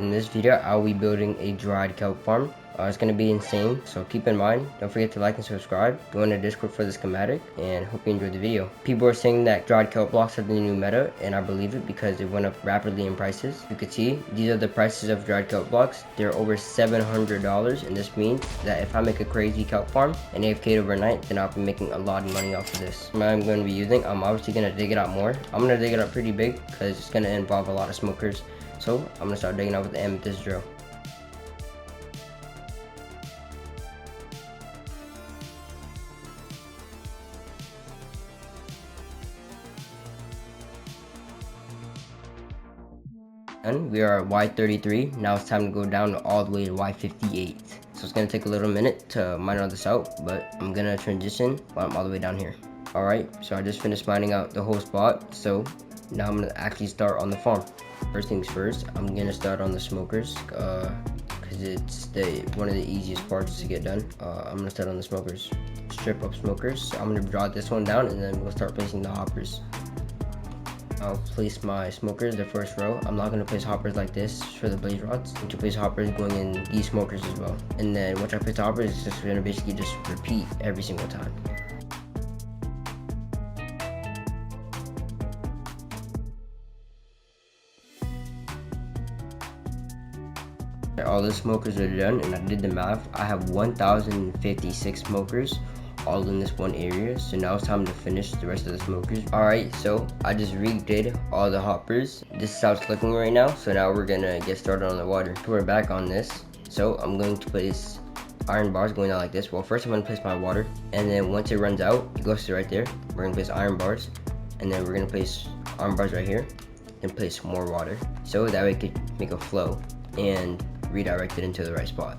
in this video I'll be building a dried kelp farm. It's going to be insane, so keep in mind, don't forget to like and subscribe, go in the Discord for the schematic, and hope you enjoyed the video. People are saying that dried kelp blocks are the new meta, and I believe it because it went up rapidly in prices. You can see, these are the prices of dried kelp blocks. They're over $700, and this means that if I make a crazy kelp farm and AFK overnight, then I'll be making a lot of money off of this. What I'm going to be using, I'm obviously going to dig it out more. I'm going to dig it out pretty big because it's going to involve a lot of smokers. So I'm going to start digging out with the amethyst drill. And we are at Y33. Now it's time to go down all the way to Y58. So it's gonna take a little minute to mine all this out, but I'm gonna transition while I'm all the way down here. Alright, so I just finished mining out the whole spot, so now I'm gonna actually start on the farm. First things first, I'm gonna start on the smokers, because it's one of the easiest parts to get done. I'm gonna start on the smokers. Strip up smokers. So I'm gonna draw this one down, and then we'll start placing the hoppers. I'll place my smokers the first row. I'm not going to place hoppers like this for the blaze rods. I'm going to place hoppers going in these smokers as well. And then once I place the hoppers, it's just going to basically just repeat every single time. All the smokers are done, and I did the math. I have 1,056 smokers all in this one area, so now it's time to finish the rest of the smokers. Alright, so I just redid all the hoppers. This is how it's looking right now, so now we're gonna get started on the water. So we're back on this, so I'm going to place iron bars going out like this. Well, first I'm going to place my water, and then once it runs out, it goes to right there. We're going to place iron bars, and then we're going to place iron bars right here, and place more water, so that way it could make a flow and redirect it into the right spot.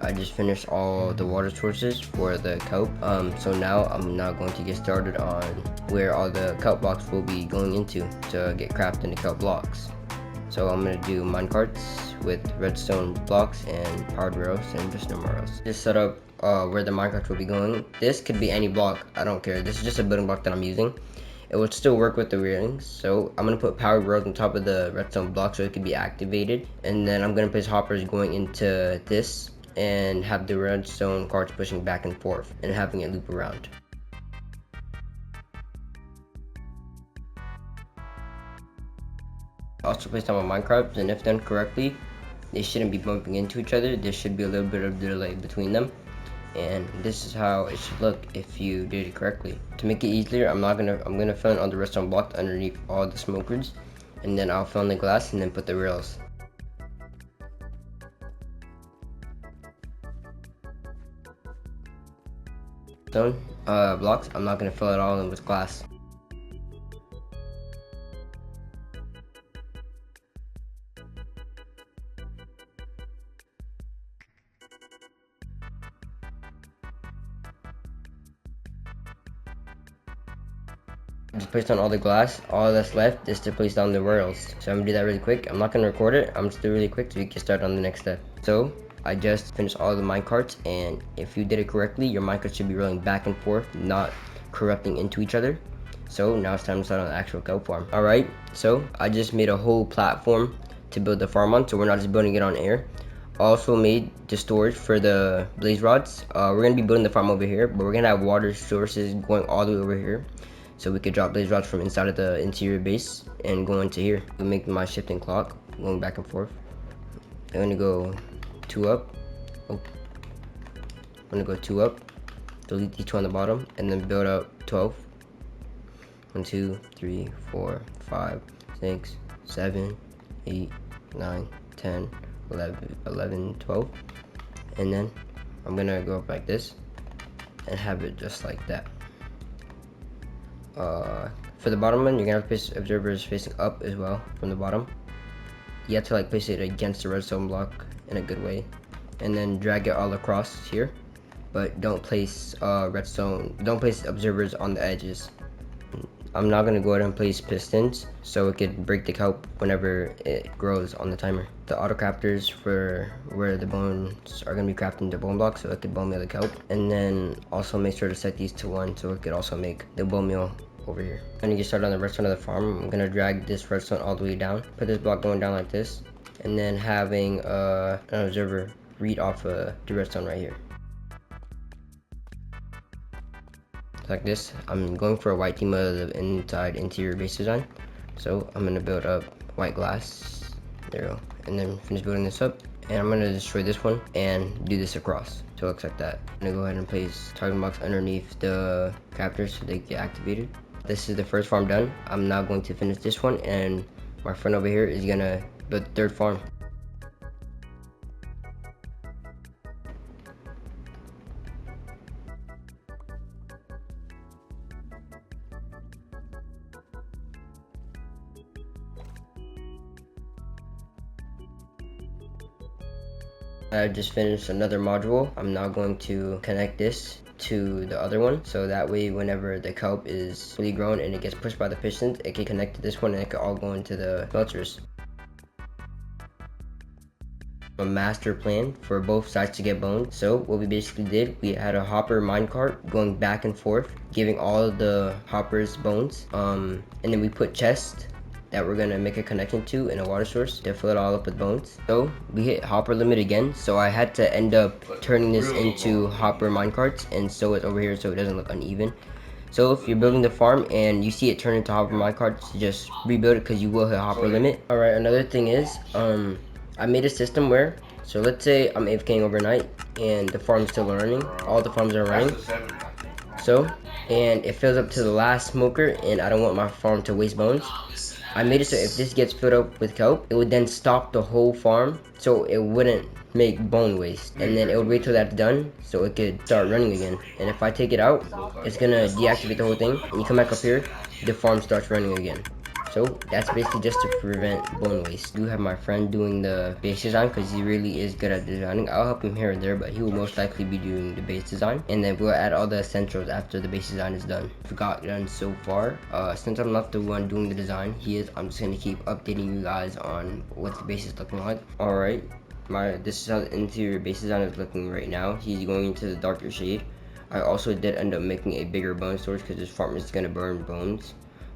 I just finished all the water sources for the kelp, so now I'm now going to get started on where all the kelp blocks will be going into to get crafted into kelp blocks. So I'm going to do minecarts with redstone blocks and powered rails and just normal rails. Just set up where the minecarts will be going. This could be any block, I don't care. This is just a building block that I'm using. It would still work with the railings, so I'm going to put powered rails on top of the redstone block so it can be activated. And then I'm going to place hoppers going into this and have the redstone carts pushing back and forth and having it loop around. Also place down my minecarts, and if done correctly, they shouldn't be bumping into each other. There should be a little bit of delay between them, and this is how it should look if you did it correctly. To make it easier, I'm gonna fill in all the redstone blocks underneath all the smokers, and then I'll fill in the glass and then put the rails. Stone blocks, I'm not going to fill it all in with glass. Just placed on all the glass. All that's left is to place down the rails. So I'm gonna do that really quick. I'm not gonna record it. I'm just doing it really quick so we can start on the next step. So I just finished all the minecarts, and if you did it correctly, your minecarts should be rolling back and forth, not corrupting into each other. So now it's time to start on the actual kelp farm. Alright, so I just made a whole platform to build the farm on, so we're not just building it on air. Also made the storage for the blaze rods. We're going to be building the farm over here, but we're going to have water sources going all the way over here, so we could drop blaze rods from inside of the interior base and go into here. We'll make my shifting clock going back and forth. I'm going to go 2 up. Oh, I'm going to go 2 up, delete the 2 on the bottom, and then build up 12. 1, 2, 3, 4, 5, 6, 7, 8, 9, 10, 11, 12. And then I'm gonna go up like this and have it just like that. For the bottom one, you're gonna have to place observers facing up as well from the bottom. You have to like place it against the redstone block in a good way, and then drag it all across here. But don't place don't place observers on the edges. I'm not gonna go ahead and place pistons so it could break the kelp whenever it grows on the timer. The auto crafters for where the bones are gonna be crafted into bone blocks so it could bone meal the kelp. And then also make sure to set these to 1 so it could also make the bone meal over here. When you get started on the redstone of the farm, I'm gonna drag this redstone all the way down. Put this block going down like this, and then having an observer read off the redstone right here. Like this. I'm going for a white theme of the inside interior base design. So I'm gonna build up white glass. There we go. And then finish building this up. And I'm gonna destroy this one and do this across. So it looks like that. I'm gonna go ahead and place target box underneath the crafters so they get activated. This is the first farm done. I'm now going to finish this one, and my friend over here is gonna build the third farm. I just finished another module. I'm now going to connect this to the other one, so that way whenever the kelp is fully grown and it gets pushed by the pistons, it can connect to this one and it can all go into the smelters. A master plan for both sides to get boned. So what we basically did, we had a hopper minecart going back and forth, giving all of the hoppers bones, and then we put chests that we're gonna make a connection to in a water source to fill it all up with bones. So we hit hopper limit again, so I had to end up turning this into hopper minecarts and sew it over here so it doesn't look uneven. So if you're building the farm and you see it turn into hopper minecarts, just rebuild it because you will hit hopper limit. All right, another thing is I made a system where, so let's say I'm AFKing overnight and the farm's still running, all the farms are running. So, and it fills up to the last smoker and I don't want my farm to waste bones. I made it so if this gets filled up with kelp, it would then stop the whole farm so it wouldn't make bone waste. And then it would wait till that's done so it could start running again. And if I take it out, it's gonna deactivate the whole thing. And you come back up here, the farm starts running again. So that's basically just to prevent bone waste. I do have my friend doing the base design because he really is good at designing. I'll help him here and there, but he will most likely be doing the base design. And then we'll add all the essentials after the base design is done. Forgot done so far. Since I'm not the one doing the design, he is. I'm just gonna keep updating you guys on what the base is looking like. All right, this is how the interior base design is looking right now. He's going into the darker shade. I also did end up making a bigger bone storage because this farm is gonna burn bones.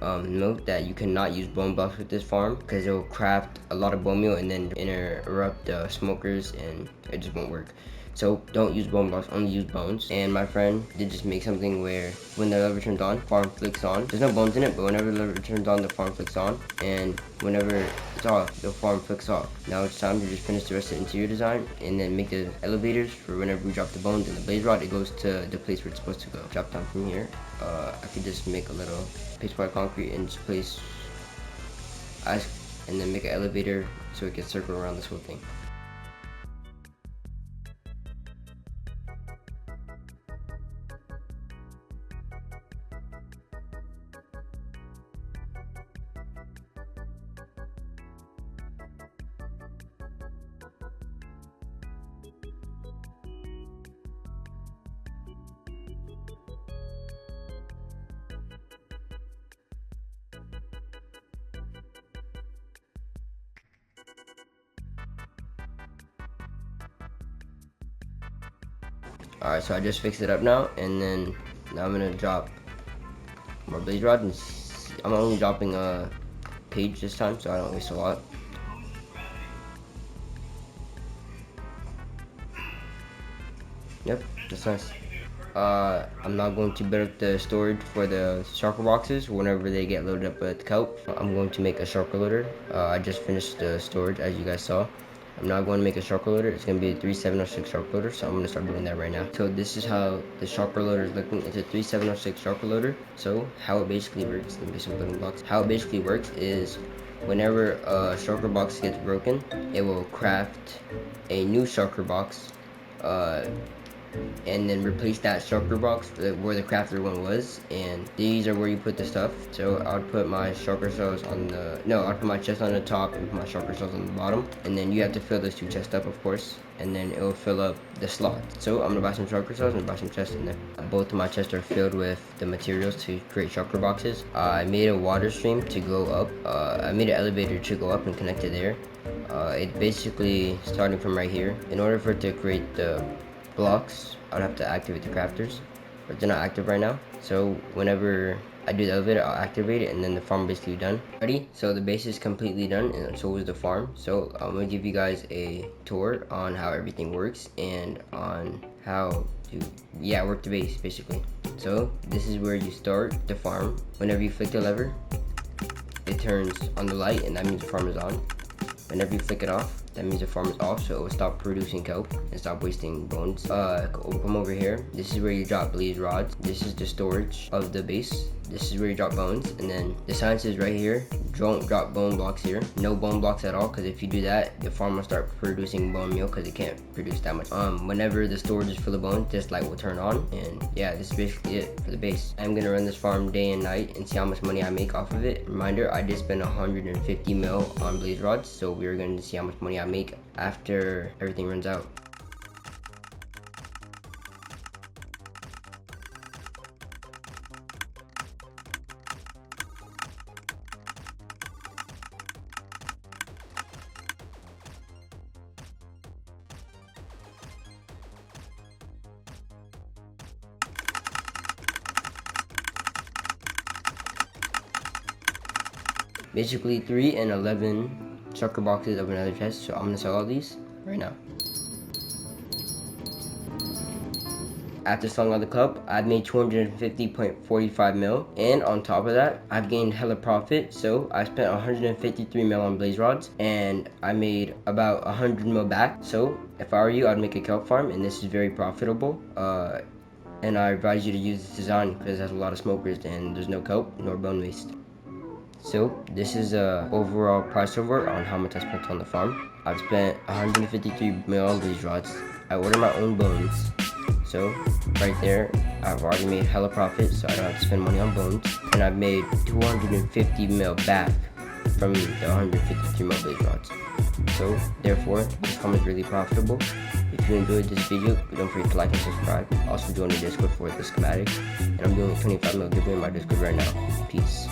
Note that you cannot use bone blocks with this farm because it will craft a lot of bone meal and then interrupt the smokers and it just won't work. So don't use bone blocks, only use bones. And my friend did just make something where when the lever turns on, farm flicks on. There's no bones in it, but whenever the lever turns on, the farm flicks on. And whenever it's off, the farm flicks off. Now it's time to just finish the rest of the interior design and then make the elevators for whenever we drop the bones and the blaze rod, it goes to the place where it's supposed to go. Drop down from here. I could just make a little paste bar concrete and just place ice and then make an elevator so it can circle around this whole thing. Alright, so I just fixed it up now, and then now I'm gonna drop more blaze rod, and I'm only dropping a page this time, so I don't waste a lot. Yep, that's nice. I'm now going to build up the storage for the shulker boxes whenever they get loaded up with kelp. I'm going to make a shulker loader. I just finished the storage as you guys saw. I'm now going to make a shulker loader. It's going to be a 3706 shulker loader, so I'm going to start doing that right now. So this is how the shulker loader is looking. It's a 3706 shulker loader. So how it basically works, let me get some building blocks. How it basically works is whenever a shulker box gets broken, it will craft a new shulker box and then replace that shulker box where the crafter one was, and these are where you put the stuff. So I would put my shulker cells on the, no, I'd put my chest on the top and put my shulker cells on the bottom, and then you have to fill those 2 chests up, of course, and then it will fill up the slot. So I'm gonna buy some shulker cells and buy some chests in there. Both of my chests are filled with the materials to create shulker boxes. I made a water stream to go up. I made an elevator to go up and connect it there. It basically starting from right here. In order for it to create the blocks, I'd have to activate the crafters, but they're not active right now. So whenever I do the elevator, I'll activate it, and then the farm basically done. Ready? So the base is completely done, and so is the farm. So I'm gonna give you guys a tour on how everything works and on how to work the base basically. So this is where you start the farm. Whenever you flick the lever, it turns on the light, and that means the farm is on. Whenever you flick it off, that means the farm is off, so it will stop producing kelp and stop wasting bones. Come over here. This is where you drop blaze rods. This is the storage of the base. This is where you drop bones, and then the sign says right here, don't drop bone blocks here. No bone blocks at all, because if you do that, the farm will start producing bone meal because it can't produce that much. Whenever the storage is full of bones, this light will turn on, and yeah, this is basically it for the base. I'm gonna run this farm day and night and see how much money I make off of it. Reminder, I did spend 150 mil on blaze rods, so we're going to see how much money I make after everything runs out. Basically 3 and 11 shulker boxes of another chest, so I'm gonna sell all these right now. After selling all the club, I've made 250.45 mil, and on top of that, I've gained hella profit. So I spent 153 mil on blaze rods, and I made about 100 mil back. So if I were you, I'd make a kelp farm, and this is very profitable. And I advise you to use this design because it has a lot of smokers, and there's no kelp nor bone waste. So this is a overall price over on how much I spent on the farm. I've spent 153 mil on blaze rods. I ordered my own bones. So right there, I've already made hella profit, so I don't have to spend money on bones. And I've made 250 mil back from the 153 mil blaze rods. So therefore, this farm is really profitable. If you enjoyed this video, don't forget to like and subscribe. Also join the Discord for the schematic. And I'm doing a 25 mil giveaway in my Discord right now. Peace.